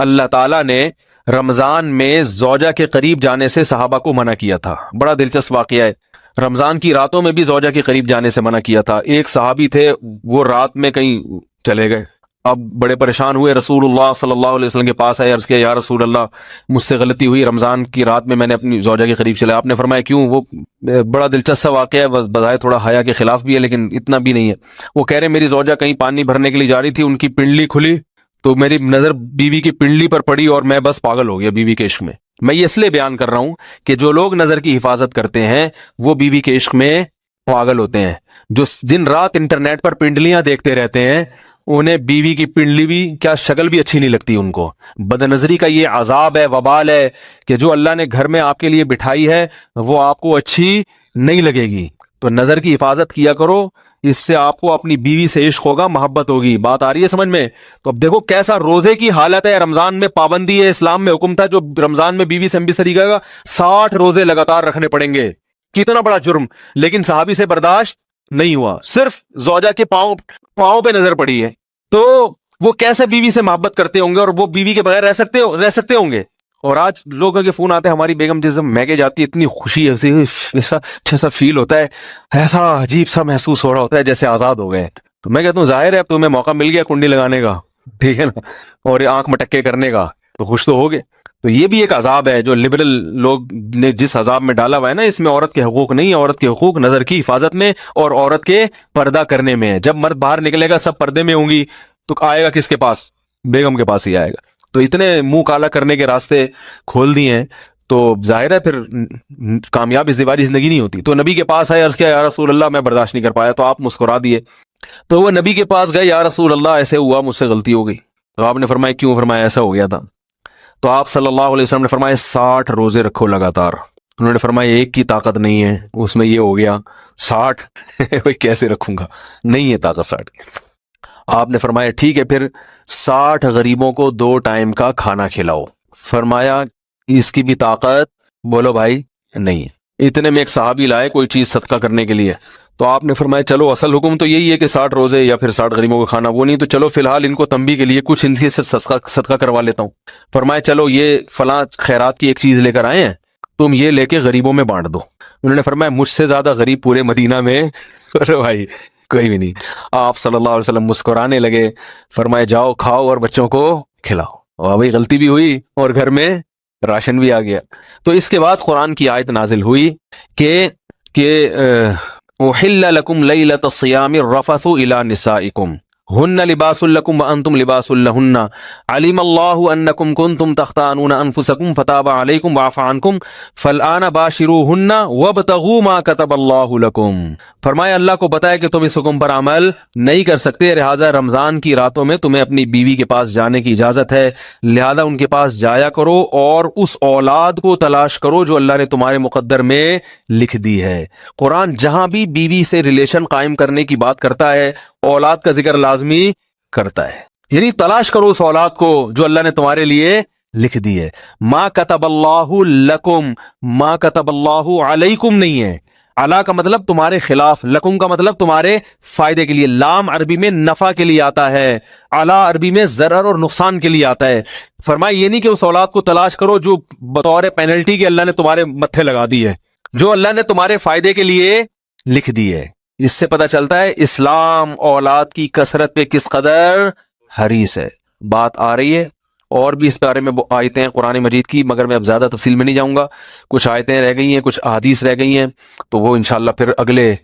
اللہ تعالیٰ نے رمضان میں زوجہ کے قریب جانے سے صحابہ کو منع کیا تھا. بڑا دلچسپ واقعہ ہے. رمضان کی راتوں میں بھی زوجہ کے قریب جانے سے منع کیا تھا. ایک صحابی تھے، وہ رات میں کہیں چلے گئے. اب بڑے پریشان ہوئے، رسول اللہ صلی اللہ علیہ وسلم کے پاس آئے، عرض کیا یا رسول اللہ مجھ سے غلطی ہوئی، رمضان کی رات میں نے اپنی زوجہ کے قریب چلا. آپ نے فرمایا کیوں؟ وہ بڑا دلچسپ واقعہ ہے، بس بظاہر تھوڑا حیا کے خلاف بھی ہے لیکن اتنا بھی نہیں ہے. وہ کہہ رہے میری زوجہ کہیں پانی بھرنے کے لیے جا رہی تھی، ان کی پنڈلی کھلی تو میری نظر بیوی کی پنڈلی پر پڑی اور میں بس پاگل ہو گیا بیوی کے عشق میں. میں یہ اس لیے بیان کر رہا ہوں کہ جو لوگ نظر کی حفاظت کرتے ہیں وہ بیوی کے عشق میں پاگل ہوتے ہیں. جو دن رات انٹرنیٹ پر پنڈلیاں دیکھتے رہتے ہیں انہیں بیوی کی پنڈلی بھی کیا شکل بھی اچھی نہیں لگتی ان کو. بد نظری کا یہ عذاب ہے، وبال ہے کہ جو اللہ نے گھر میں آپ کے لیے بٹھائی ہے وہ آپ کو اچھی نہیں لگے گی. تو نظر کی حفاظت کیا کرو، اس سے آپ کو اپنی بیوی سے عشق ہوگا، محبت ہوگی. بات آ رہی ہے سمجھ میں؟ تو اب دیکھو کیسا روزے کی حالت ہے. رمضان میں پابندی ہے، اسلام میں حکم تھا جو رمضان میں بیوی سے ہم بھی طریقہ کا 60 روزے لگاتار رکھنے پڑیں گے. کتنا بڑا جرم، لیکن صحابی سے برداشت نہیں ہوا. صرف زوجہ کے پاؤں پہ نظر پڑی ہے تو وہ کیسے بیوی سے محبت کرتے ہوں گے، اور وہ بیوی کے بغیر رہ سکتے ہوں گے. اور آج لوگوں کے فون آتے ہیں، ہماری بیگم جس میکے جاتی ہے اتنی خوشی ہے، ایسا اچھا سا فیل ہوتا ہے، ایسا عجیب سا محسوس ہو رہا ہوتا ہے جیسے آزاد ہو گئے. تو میں کہتا ہوں ظاہر ہے اب تمہیں موقع مل گیا کنڈی لگانے کا، ٹھیک ہے نا، اور آنکھ مٹکے کرنے کا، تو خوش تو ہو گئے. تو یہ بھی ایک عذاب ہے جو لبرل لوگ نے جس عذاب میں ڈالا ہوا ہے نا، اس میں عورت کے حقوق نہیں ہے. عورت کے حقوق نظر کی حفاظت میں اور عورت کے پردہ کرنے میں ہے. جب مرد باہر نکلے گا سب پردے میں ہوں گی تو آئے گا کس کے پاس؟ بیگم کے پاس ہی آئے گا. تو اتنے منہ کالا کرنے کے راستے کھول دیے ہیں تو ظاہر ہے پھر کامیاب ازدواجی زندگی نہیں ہوتی. تو نبی کے پاس آئے، عرض کیا یا رسول اللہ میں برداشت نہیں کر پایا. تو آپ مسکرا دیے. تو وہ نبی کے پاس گئے، یا رسول اللہ ایسے ہوا، مجھ سے غلطی ہو گئی. تو آپ نے فرمایا کیوں؟ فرمایا ایسا ہو گیا تھا. تو آپ صلی اللہ علیہ وسلم نے فرمایا 60 روزے رکھو لگاتار. انہوں نے فرمایا ایک کی طاقت نہیں ہے، اس میں یہ ہو گیا 60 کیسے رکھوں گا، نہیں ہے طاقت 60 کی. آپ نے فرمایا ٹھیک ہے پھر 60 غریبوں کو 2 ٹائم کا کھانا کھلاؤ. فرمایا اس کی بھی طاقت بولو بھائی نہیں ہے. اتنے میں ایک صحابی لائے کوئی چیز صدقہ کرنے کے لیے. تو آپ نے فرمایا چلو اصل حکم تو یہی ہے کہ 60 روزے یا پھر 60 غریبوں کا کھانا، وہ نہیں تو چلو فی الحال ان کو تنبیہ کے لیے کچھ ان سے صدقہ کروا لیتا ہوں. فرمایا چلو یہ فلاں خیرات کی ایک چیز لے کر آئے ہیں، تم یہ لے کے غریبوں میں بانٹ دو. انہوں نے فرمایا مجھ سے زیادہ غریب پورے مدینہ میں بھائی کوئی بھی نہیں. آپ صلی اللہ علیہ وسلم مسکرانے لگے، فرمایا جاؤ کھاؤ اور بچوں کو کھلاؤ. اور بھائی غلطی بھی ہوئی اور گھر میں راشن بھی آ گیا. تو اس کے بعد قرآن کی آیت نازل ہوئی کہ احل لکم لیلۃ الصیام الرفث الی نسائکم ہن لباس لکم وانتم لباس لہن علم اللہ انکم کنتم تختانون انفسکم فتاب علیکم وعفی عنکم فالآن باشروہن وابتغوا ما کتب اللہ لکم. فرمایا اللہ کو پتہ ہے کہ تم اس حکم پر عمل نہیں کر سکتے، لہٰذا رمضان کی راتوں میں تمہیں اپنی بیوی کے پاس جانے کی اجازت ہے، لہذا ان کے پاس جایا کرو اور اس اولاد کو تلاش کرو جو اللہ نے تمہارے مقدر میں لکھ دی ہے. قرآن جہاں بھی بیوی سے ریلیشن قائم کرنے کی بات کرتا ہے اولاد کا ذکر لازمی کرتا ہے، یعنی تلاش کرو اس اولاد کو جو اللہ نے تمہارے لیے لکھ دی ہے. ما کتب اللہ لکم، ما کتب اللہ علیکم نہیں ہے. علا کا مطلب تمہارے خلاف، لکم کا مطلب تمہارے فائدے کے لیے. لام عربی میں نفع کے لیے آتا ہے، علا عربی میں ضرر اور نقصان کے لیے آتا ہے. فرمایا یہ نہیں کہ اس اولاد کو تلاش کرو جو بطور پینلٹی کے اللہ نے تمہارے متھے لگا دی ہے، جو اللہ نے تمہارے فائدے کے لیے لکھ دی ہے. اس سے پتہ چلتا ہے اسلام اولاد کی کثرت پہ کس قدر حریص ہے. بات آ رہی ہے اور بھی اس بارے میں آیتیں ہیں قرآن مجید کی، مگر میں اب زیادہ تفصیل میں نہیں جاؤں گا. کچھ آیتیں رہ گئی ہیں، کچھ احادیث رہ گئی ہیں، تو وہ انشاءاللہ پھر اگلے